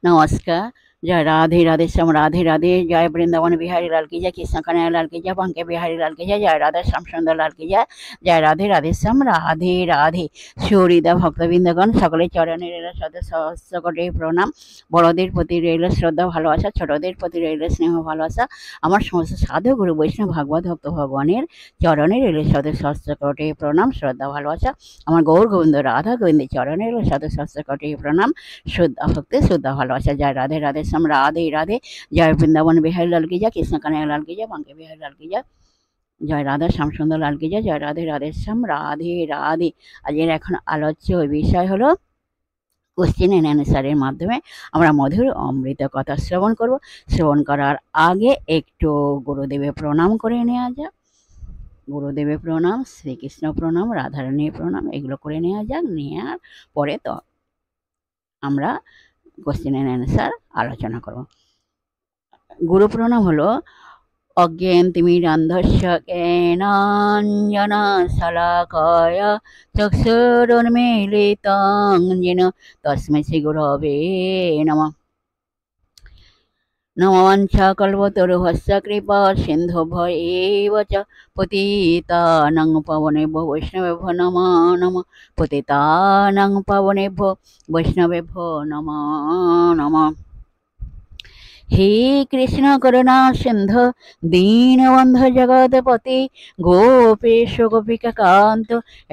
नमस्कार। जय राधे राधे श्याम राधे राधे। जय वृंदावन बिहारी लाल की जय, कृष्ण कन्हैया लाल की जय, पंके बिहारी लाल की जय, जय राधा श्याम सुंदर लाल की जय, जय राधे राधे श्याम राधे राधे। সুহৃদা ভক্তবৃন্দগণ, সকলের চরণে রইল শত সহস্র কোটি প্রণাম। বড়দের প্রতি রইল শ্রদ্ধা ভালোবাসা, ছোটদের প্রতি রইল স্নেহ ভালোবাসা। আমার সমস্ত সাধু গুরু বৈষ্ণব ভাগবত ভক্ত ভগবানের চরণে রইল শত সহস্র কোটি প্রণাম, শ্রদ্ধা ভালোবাসা। আমার গৌর গোবিন্দ রাধা গোবিন্দের চরণে রইল শত সহস্র কোটি প্রণাম, শ্রদ্ধা ভক্তি, শ্রদ্ধা ভালোবাসা। জয় রাধে রাধে শ্যাম রাধে রাধে। জয় বৃন্দাবন বিহারী লাল কি জয়, কৃষ্ণ কানাইয়া লাল কি জয়, বাঙ্কে বিহারী লাল কি জয়, জয় রাধা শ্যাম সুন্দর লাল কি জয়, জয় রাধে রাধে শ্যাম রাধে রাধে। আজকের এখন আলোচ্য বিষয় হলো কোশ্চেন অ্যান্ড অ্যান্সারের মাধ্যমে আমরা মধুর অমৃত কথা শ্রবণ করব। শ্রবণ করার আগে একটু গুরুদেবের প্রণাম করে নেওয়া যাক। গুরুদেবের প্রণাম, শ্রীকৃষ্ণ প্রণাম, রাধারানীর প্রণাম, এগুলো করে নেওয়া যাক। নেওয়ার পরে তো আমরা কোশ্চেন অ্যান্ড অ্যান্সার আলোচনা করব। গুরু প্রণাম হলো অজ্ঞানতিমিরান্ধস্য জ্ঞানাঞ্জনা শলাকায়া চক্ষুরুন্মীলিতং येन তস্मै শ্রীগুরবে নমঃ। নমঃ কৃপা সিন্ধুভ্য এব চ পতিতানাং পাবনেভ্যো বৈষ্ণবেভ্যো নমো নমঃ। পতিতানাং পাবনেভ্যো বৈষ্ণবেভ্যো নমো নমঃ। हे कृष्ण करुणा सिंधु दीनबंधु जगतपति गोपेश गोपिका कांत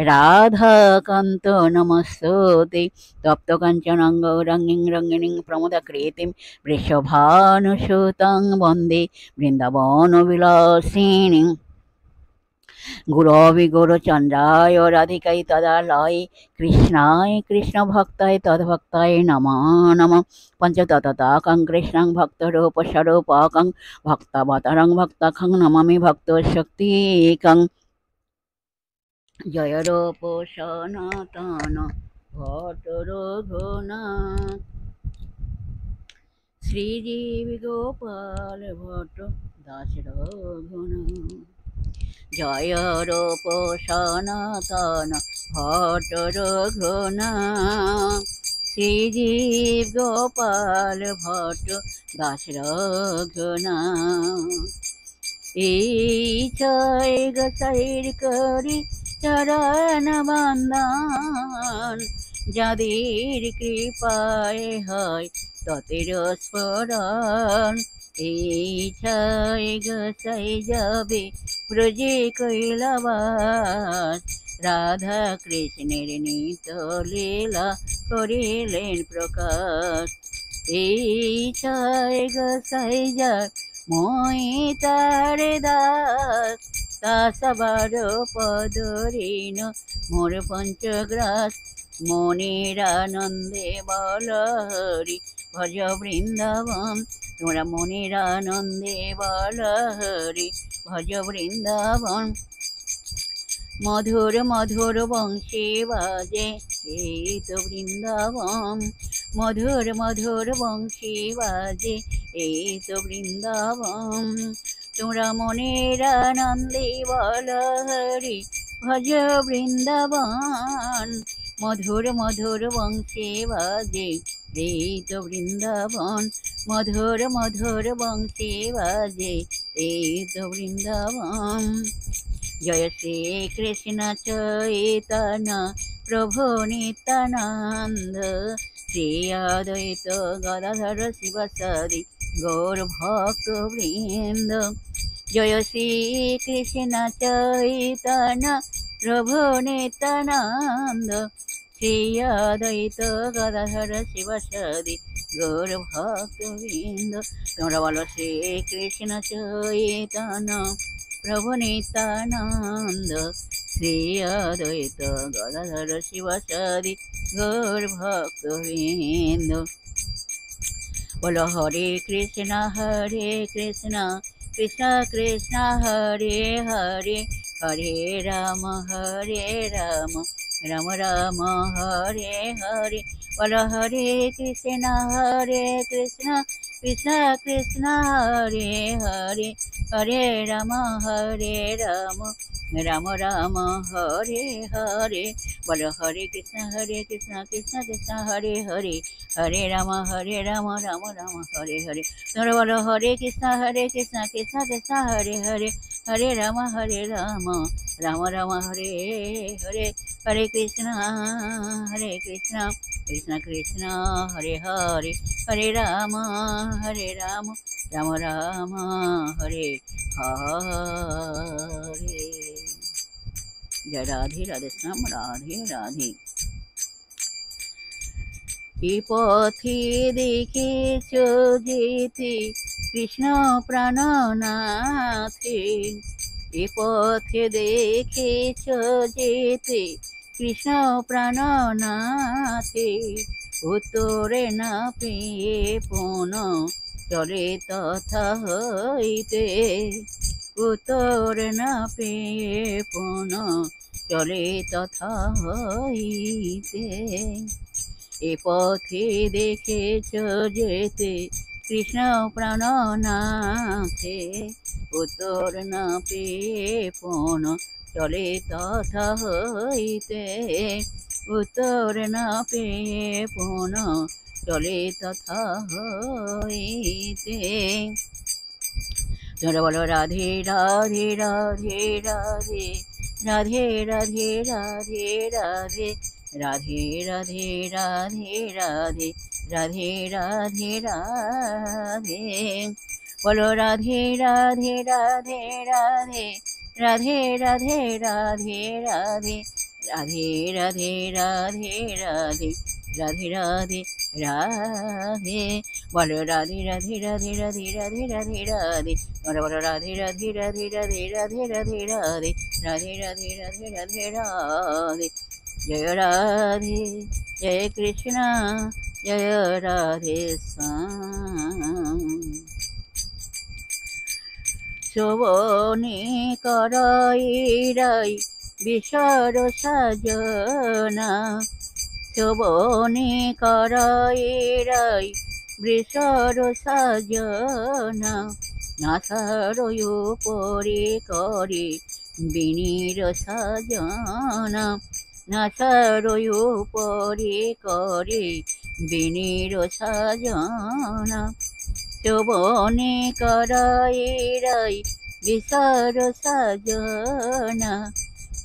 राधा कांत नमस्तुते। तप्त कांचन गौरांगीं रंगिणीं प्रमोदकृतिं वृषभानुसुतां वन्दे वृन्दावन विलासिनीं। गुरवे गौरचन्द्राय राधिकाय तदालय कृष्णाय कृष्ण भक्ताय तद्भक्ताय नमो नमः। पंचतत्ताकं कृष्णं भक्तरूपस्वरूपकं भक्तावतारं भक्ताखं नमामि भक्तशक्तिकं। जय रूप सनातन भट्ट रघुनाथ श्रीजीव गोपाल भट्ट दास रघुनाथ। जय रूप सनातन भट्ट रघुनाथ श्रीजीव गोपाल भट्ट दास रघुनाथ। इच्छाय गसाइर करी चरण बंदन যাদের কৃপায় হয় ততের স্মরণ। ইচ্ছায় গসাই যাবে ব্রজে কৈলাবাস রাধা কৃষ্ণের নিত লীলা করিলেন প্রকাশ। ইচ্ছায় গসাই যায় মই তার দাস তা সবার পদরিন মোর পঞ্চগ্রাস। মনের আনন্দে বল হরি ভজ বৃন্দাবন। তোমরা মনের আনন্দে বল হরি ভজ বৃন্দাবন। মধুর মধুর বংশী বাজে এই তো বৃন্দাবন। মধুর মধুর বংশী বাজে এই তো বৃন্দাবন। তোমরা মনের আনন্দে বল হরি ভজ বৃন্দাবন। মধুর মধুর বংশী বাজে এই তো বৃন্দাবন। মধুর মধুর বংশী বাজে এই তো বৃন্দাবন। জয় শ্রী কৃষ্ণ চৈতন্য প্রভু নিত্যানন্দ শ্রী অদ্বৈত গদাধর শিবসাদি গৌর ভক্ত বৃন্দ। জয় শ্রী কৃষ্ণ চৈতন্য প্রভু নিত্যানন্দ শ্রী অদ্বৈত গদাধর শিবসাদি গৌর ভক্ত বৃন্দ। তোমরা বলো শ্রী কৃষ্ণ চৈতন্য প্রভু নিত্যানন্দ শ্রী অদ্বৈত গদাধর শিবসাদি গৌর ভক্ত বৃন্দ। বলো হরে কৃষ্ণ কৃষ্ণ কৃষ্ণ হরে হরে হরে রাম রাম রাম হরে হরে। বলো হরে কৃষ্ণ কৃষ্ণ কৃষ্ণ হরে হরে হরে রাম রাম রাম রাম হরে হরে, বলো হরে কৃষ্ণ কৃষ্ণ কৃষ্ণ হরে হরে, হরে রাম রাম রাম হরে হরে। তোমরা বলো হরে কৃষ্ণ কৃষ্ণ কৃষ্ণ হরে হরে, হরে রাম রাম রাম হরে হরে, হরে কৃষ্ণ কৃষ্ণ কৃষ্ণ হরে হরে, হরে রাম রাম রাম হরে হরে। जय राधे राधे श्याम राधे राधे। এ পথে দেখেছ যেতে কৃষ্ণ প্রাণনাথে, এ পথে দেখেছ যেতে কৃষ্ণ প্রাণনাথে, উত্তরে না পেয়ে পুন চলে তথা হইতে, উত্তরে না পেয়ে পুন চলে তথা হইতে। এ পথে দেখেছ যেতে কৃষ্ণ প্রাণনাথে, উত্তর না পেয়ে পুন চলে তথা হইতে, উত্তর না পেয়ে পুন চলে তথা হইতে। তোমরা বলো রাধে রাধে রাধে রাধে, রাধে রাধে রাধে রাধে, রাধে রাধে রাধে রাধে, রাধে রাধে রাধে। বলো রাধে রাধে রাধে রাধে, রাধে রাধে রাধে রাধে, রাধে রাধে রাধে রাধে, রাধে রাধে রাধে। বলো রাধে রাধে রাধে রাধে রাধে রাধে রাধে, তোমরা বলো রাধে রাধে রাধে রাধে রাধে রাধে রাধে, রাধে রাধে রাধে রাধে রাধে। जय राधे जय कृष्ण जय राधे श्याम। शोभने कराई विशार सजना, शोभने कराई विशार सजना, नासार उपरे करे बिनीर सजना, नासार उपरे करे बिनीर सजना, शोभने कराई विशार सजना,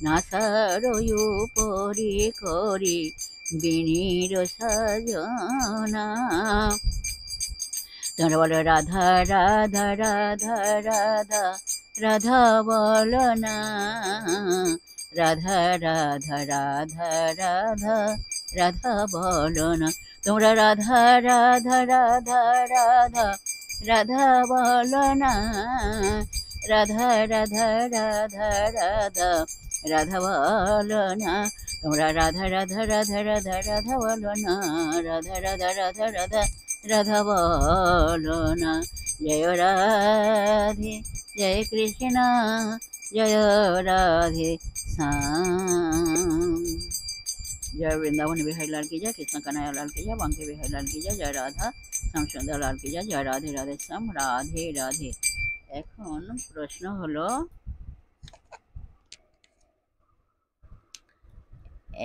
नासार उपरे करे बिनीर सजना। তোমরা বলো রাধা রাধা রাধা রাধা, রাধা বলো না, রাধা রাধা রাধা রাধা, রাধা বলো না। তোমরা রাধা রাধা রাধা রাধা, রাধা বলো না, রাধা রাধা রাধা রাধা, রাধা বলো না। তোমরা রাধা রাধা রাধা রাধা, রাধা বলো না, রাধা রাধা রাধা রাধা, রাধা বলো না। জয় রাধে জয় কৃষ্ণ জয় রাধে श्याम। जय वृंदावन बिहारी लाल की जय, कृष्ण कन्हैया लाल की जय, बांके बिहारी लाल की जय, जय राधा श्याम सुंदर लाल की जय, जय राधे राधे श्याम राधे राधे। এখন প্রশ্ন হলো,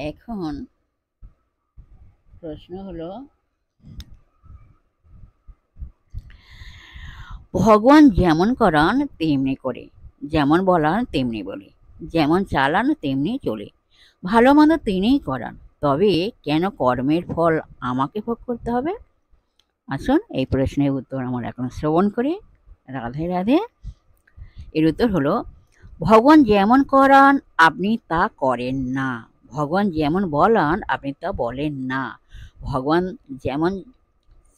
এখন প্রশ্ন হলো ভগবান যেমন করান তেমনি করে, যেমন বলান তেমনি বলে, যেমন চালান তেমনি চলে, ভালো মন্দ তিনিই করান, তবে কেন কর্মের ফল আমাকে ভোগ করতে হবে? আসুন এই প্রশ্নের উত্তর আমরা এখন শ্রবণ করি। রাধে রাধে। এর উত্তর হলো, ভগবান যেমন করান আপনি তা করেন না, ভগবান যেমন বলান আপনি তা বলেন না, ভগবান যেমন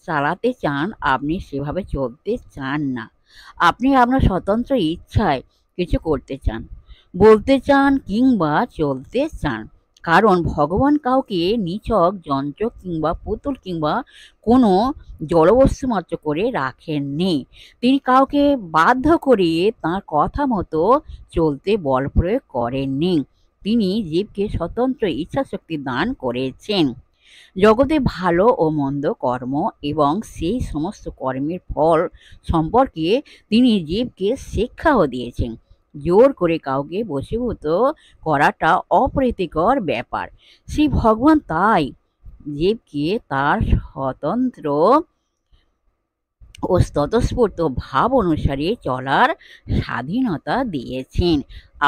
চালাতে চান আপনি সেভাবে চলতে চান না, আপনি আপনার স্বতন্ত্র ইচ্ছায় কিছু করতে চান, বলতে চান কিংবা চলতে চান। কারণ ভগবান কাউকে নিছক যন্ত্র কিংবা পুতুল কিংবা কোনো জড়বস্তু মাত্র করে রাখেননি, তিনি কাউকে বাধ্য করে তাঁর কথা মতো চলতে বল প্রয়োগ করেননি, তিনি জীবকে স্বতন্ত্র ইচ্ছাশক্তি দান করেছেন। জগতে ভালো ও মন্দ কর্ম এবং সেই সমস্ত কর্মের ফল সম্পর্কে তিনি জীবকে শিক্ষাও দিয়েছেন। জোর করে কাউকে বশীভূত করাটা অপ্রীতিকর ব্যাপার। শ্রী ভগবান তাই জীবকে তার স্বতন্ত্র ও স্বতঃস্ফূর্ত ভাব অনুসারে চলার স্বাধীনতা দিয়েছেন।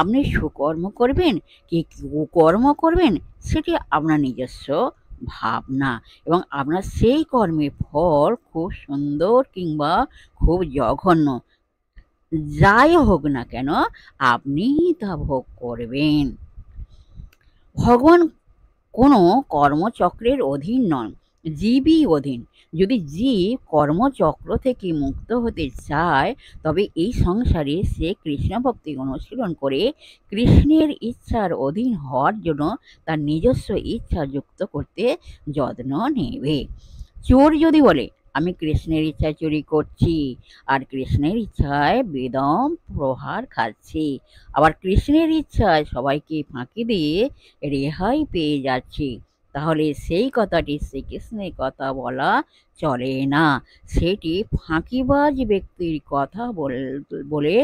আপনি সুকর্ম করবেন কি কুকর্ম করবেন সেটি আপনার নিজস্ব ভাবনা, এবং আপনার সেই কর্মের ফল খুব সুন্দর কিংবা খুব জঘন্য যাই হোক না কেন আপনিই তা ভোগ করবেন। ভগবান কোনো কর্মচক্রের অধীন নন, জীবই অধীন। যদি জীব কর্মচক্র থেকে মুক্ত হতে চায় তবে এই সংসারে সে কৃষ্ণ ভক্তি অনুশীলন করে কৃষ্ণের ইচ্ছার অধীন হওয়ার জন্য তার নিজস্ব ইচ্ছা যুক্ত করতে যত্ন নেবে। চোর যদি বলে আমি কৃষ্ণের ইচ্ছায় চুরি করছি আর কৃষ্ণের ইচ্ছায় বেদম প্রহার খাচ্ছি, আবার কৃষ্ণের ইচ্ছায় সবাইকে ফাঁকি দিয়ে রেহাই পেয়ে যাচ্ছি, তাহলে সেই কথাটি শ্রীকৃষ্ণের কথা বলা চলে না, সেটি ফাঁকিবাজ ব্যক্তির কথা বলে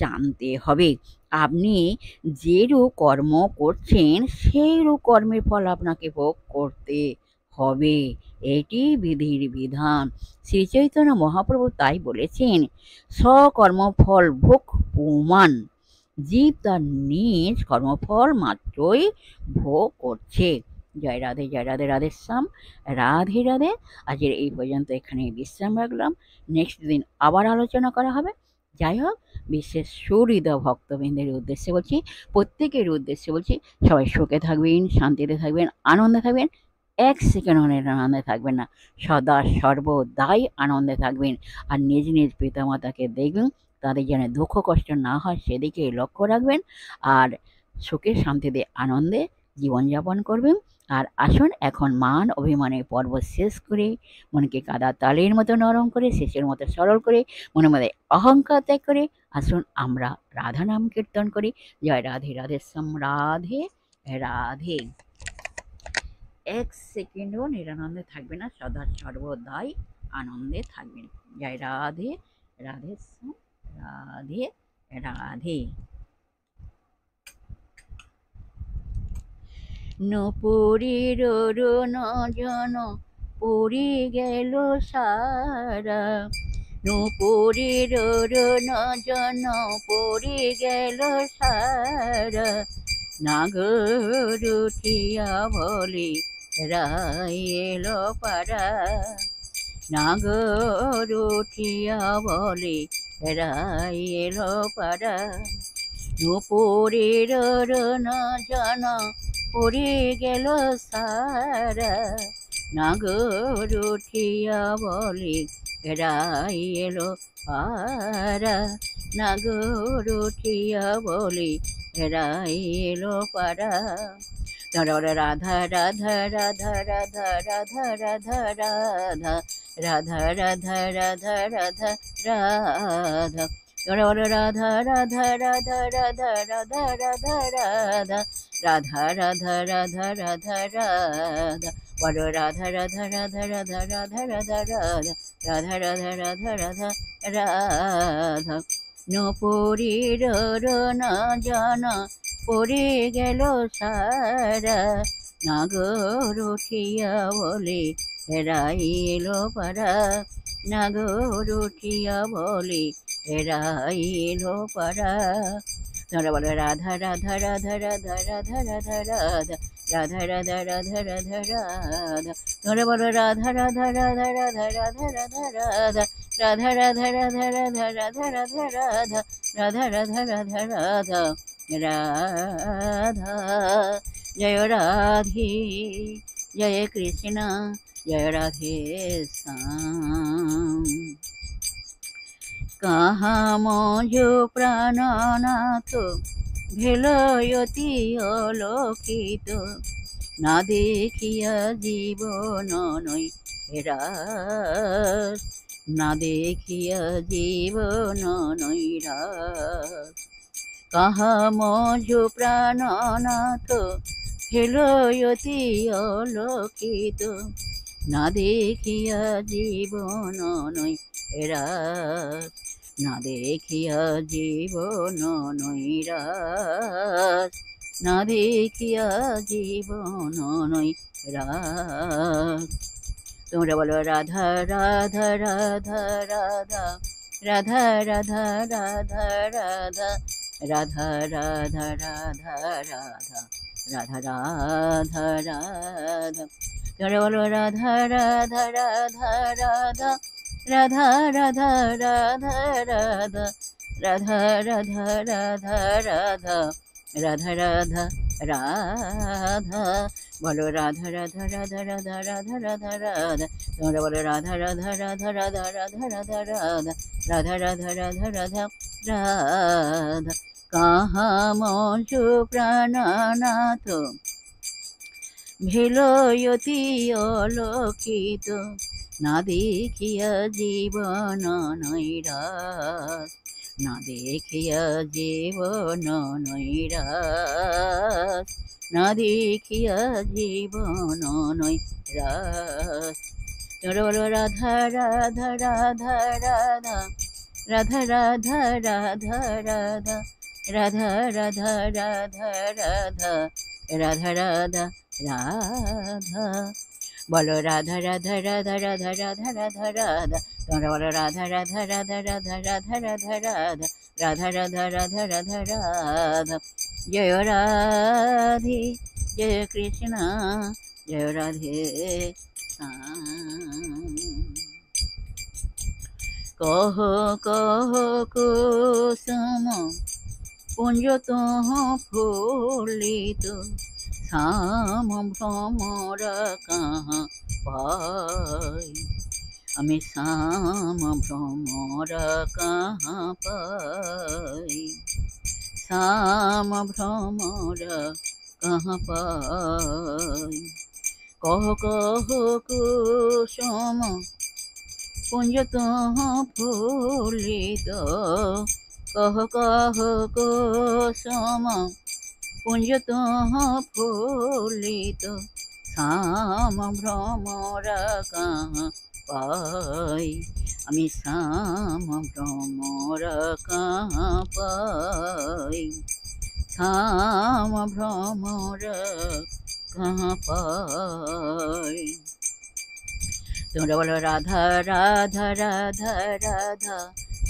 জানতে হবে। আপনি যেরূপ কর্ম করছেন সেইরূপ কর্মের ফল আপনাকে ভোগ করতে হবে, এটি বিধির বিধান। শ্রী চৈতন্য মহাপ্রভু তাই বলেছেন, সকর্মফল ভোগ পুমান। জীব তার নিজ কর্মফল মাত্রই ভোগ করছে। জয় রাধে, জয় রাধে, রাধেশ্যাম, রাধে রাধে। আজকের এই পর্যন্ত এখানে বিশ্রাম রাখলাম। নেক্সট দিন আবার আলোচনা করা হবে। যাই হোক, বিশেষ সুহৃদয় ভক্তবৃন্দের উদ্দেশ্যে বলছি, প্রত্যেকের উদ্দেশ্যে বলছি, সবাই সুখে থাকবেন, শান্তিতে থাকবেন, আনন্দে থাকবেন, এক সেকেন্ড আনন্দে থাকবেন না, সদা সর্বদাই আনন্দে থাকবেন। আর নিজ নিজ পিতামাতাকে দেখবেন, তাদের যেন দুঃখ কষ্ট না হয় সেদিকে লক্ষ্য রাখবেন, আর সুখে শান্তিতে আনন্দে জীবনযাপন করবেন। আর আসুন এখন মান অভিমানের পর্ব শেষ করে মনকে কাদা তালের মতো নরম করে, শেষের মতো সরল করে, মনের মধ্যে অহংকার ত্যাগ করে আসুন আমরা রাধা নাম কীর্তন করি। জয় রাধে, রাধেশ্যাম, রাধে রাধে। এক সেকেন্ডও নিরানন্দে থাকবে না, সদা সর্বদাই আনন্দে থাকবেন। জয় রাধে, রাধেশ্যাম, রাধে রাধে। নপুরীর নজন পুরী গেল সারা, নপুরীর নজন পুরী গেল সারা, নাগর উঠিয়া বলি রাই এলো পাড়া, নাগর উঠিয়া বলি রাই এলো পাড়া, নপুরীর নজন পুরী গেল সারা, নাগর উঠিয়া বলি রাই এলো পাড়া, নাগর উঠিয়া বলি রাই এলো পাড়া। রাধা রাধা রাধা রাধা রাধা রাধা রাধা রাধা রাধা রাধা রাধা রাধা, রাধা রাধা রাধা রাধা রাধা রাধা রাধা, রাধা রাধা রাধা রাধা রাধা, বলো রাধা রাধা রাধা রাধা রাধা রাধা রাধা, রাধা রাধা রাধা রাধা রাধা। নপুরীর নজন পড়ে গেল সারা, নাগর উঠিয়া বলে রাই এলো পাড়া, নাগর উঠিয়া বলে রাই এলো পাড়া। তোমরা বলো রাধা রাধা রাধা রাধা রাধা রাধা রাধা, রাধা রাধা রাধা রাধা রাধা। তোমরা বলো রাধা রাধা রাধা রাধা রাধা রাধা রাধা, রাধা রাধা রাধা রাধা রাধা রাধা রাধা, রাধা রাধা রাধা রাধা রাধা। জয় রাধে, জয় কৃষ্ণ, জয় রাধে শ্যাম। কাহা মজ প্রাণনাথ ভেলয়তি অলোকিত, না দেখিয়া জীবন নই রাস, না দেখিয়া জীবন নই রাস। কাহা মজ প্রাণনাথ ভেলয়তি অলোকিত, না দেখিয়া জীবন নই রাস। না দেখিয়া জীবন নৈরাশ, না দেখিয়া জীবন নৈরাশ। তোমরা বলো রাধা রাধা রাধা রাধা, রাধা রাধা রাধা রাধা, রাধা রাধা রাধা রাধা, রাধা রাধা রাধা। তোমরা বলো রাধা রাধা রাধা রাধা, রাধা রাধা রাধা রাধা, রাধা রাধা রাধা রাধা, রাধা রাধা রাধা। বলো রাধা রাধা রাধা রাধা রাধা রাধা রাধা। তোমরা বলো রাধা রাধা রাধা রাধা রাধা রাধা রাধা, রাধা রাধা রাধা রাধা রাধা। কাহা মঞ্জু প্রাণনাথ ভেলয়তি অলক্ষিত, না দেখিয়া জীবন নৈরাশ, না দেখিয়া জীবন নৈরাশ, না দেখিয়া জীবন নৈরাশ। তোমরা বলো রাধা রাধা রাধা রাধা, রাধা রাধা রাধা রাধা, রাধা রাধা রাধা রাধা, রাধা রাধা রাধা। বলো রাধা রাধা রাধা রাধা রাধা রাধা রাধা। তোমরা বলো রাধা রাধা রাধা রাধা রাধা রাধা রাধা, রাধা রাধা রাধা রাধা রাধা। জয় রাধে জয় কৃষ্ণ, জয় রাধে শ্যাম। কহ কহ কুসুম কুঞ্জ তোহ ফুলিত, শ্যাম ভ্রমর কাহা পাই, আমি শ্যাম ভ্রমর কাহা পাই, শ্যাম ভ্রমর কাহা পাই। কহ কহ কুসুম কুঞ্জ তোহ ফুলিত, কহ কহ কুসুম কুঞ্জ তোহ ফুলিত, শ্যাম ভ্রমর কাহা পাই, আমি শ্যাম ভ্রমর কাহা পাই, শ্যাম ভ্রমর কাহা পাই। তোমরা বলো রাধা রাধা রাধা রাধা,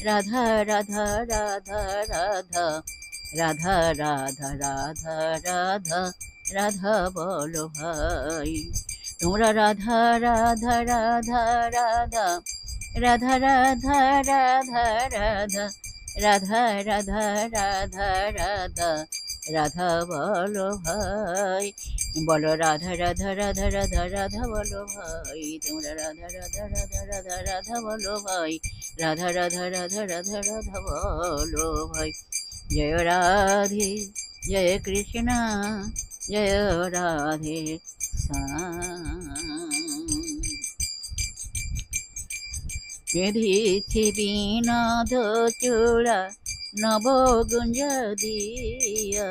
রাধা রাধা রাধা রাধা, রাধা রাধা রাধা রাধা, রাধা বলো ভাই। তোমরা রাধা রাধা রাধা রাধা, রাধা রাধা রাধা রাধা, রাধা রাধা রাধা রাধা, রাধা বলো ভাই। বলো রাধা রাধা রাধা রাধা রাধা বলো ভাই। তোমরা রাধা রাধা রাধা রাধা রাধা বলো ভাই, রাধা রাধা রাধা রাধা রাধা বলো ভাই। জয় রাধে জয় কৃষ্ণ, জয় রাধে শ্যাম। বেঁধেছে বিনোদ চূড়া নবগুঞ্জ দিয়া,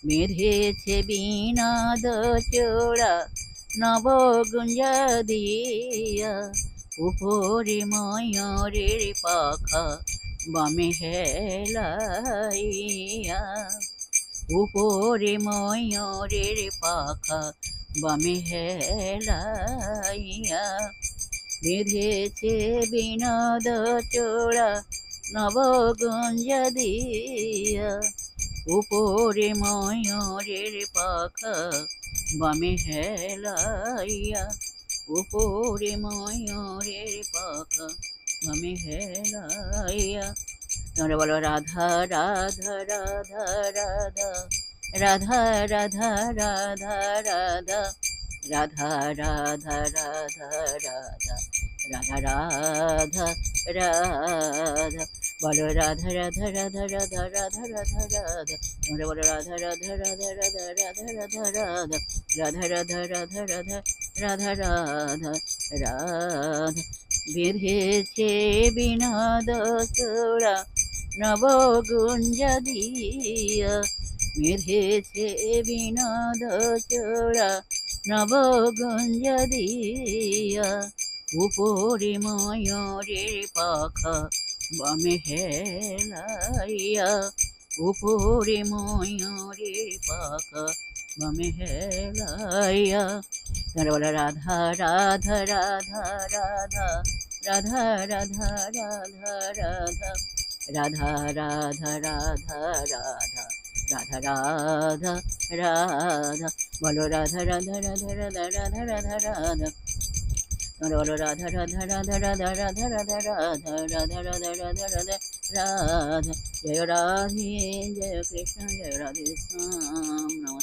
বেঁধেছে বিনোদ চূড়া নবগুঞ্জ দিয়া, উপরে ময়ূরের পাখা বামে হেলাইয়া, উপরে ময়ূরের পাখা বামে হেলাইয়া, বেঁধেছে বিনোদ চূড়া নবগুঞ্জ দিয়া, উপরে ময়ূরের পাখা বামে হেলাইয়া, উপরে ময়ূরের পাখা বামে হেলাইয়া। তোমরা বলো রাধা রাধা রাধা রাধা, রাধা রাধা রাধা রাধা, রাধা রাধা রাধা রাধা, রাধা রাধা রাধা। বলো রাধা রাধা রাধা রাধা রাধা রাধা রাধা। তোমরা বলো রাধা রাধা রাধা রাধা রাধা রাধা রাধা, রাধা রাধা রাধা রাধা, রাধা রাধা রাধা। বেঁধেছে বিনোদ চূড়া নবগুঞ্জ দিয়া, বেঁধেছে বিনোদ চূড়া নবগুঞ্জ দিয়া, উপরে ময়ূরের পাখা বামে হেলাইয়া উপরে ময়ূরের পাখা বামে হেলাইয়া তারা বলে রাধা রাধা রাধা রাধা রাধা রাধা রাধা রাধা রাধা রাধা রাধা রাধা রাধা রাধা রাধা বলো রাধা রাধা রাধা রাধা রাধা রাধা রাধা বলো রাধা রাধা রাধা রাধা রাধা রাধা রাধা রাধা রাধা রাধা রাধা রাধা জয় রাধে জয় কৃষ্ণ জয় রাধে শ্যাম নমস্কার।